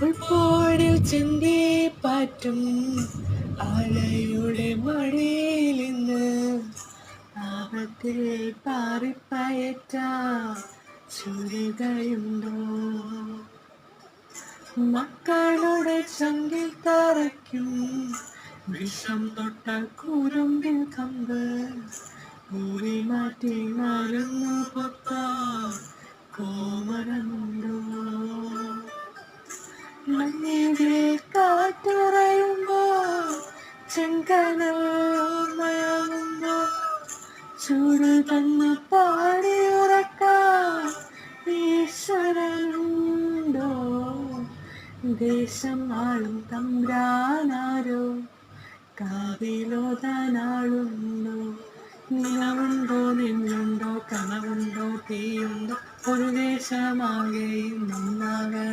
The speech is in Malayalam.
ഉൾപ്പോടിൽ ചിന്തി പാറ്റും അലയുടെ മടിയിൽ നിന്ന് ആപത്തിൽ പാറിപ്പയറ്റ ചുരുകയുണ്ടോ? മക്കളുടെ ചങ്കിൽ തറയ്ക്കും വിഷം തൊട്ട കുരുമ്പിൽ കമ്പ് മൂടി മാറ്റി മരുന്നു പൊത്ത കോമരമുണ്ടോ? മഞ്ഞിൽ കാറ്റുറയുമ്പോ ചെങ്കനൽ മയങ്ങുമ്പോ ചൂട് തന്നു പാടിയുറക്കാൻ ഈശ്വരനുണ്ടോ? ദേശം ആളും തമ്പ്രാനാരോ കാതിലോതാനാളുണ്ടോ? നിലവുണ്ടോ നിന്നുണ്ടോ കനവുണ്ടോ തീയുണ്ടോ? ഒരു ദേശമാകെയും ഒന്നാകണം.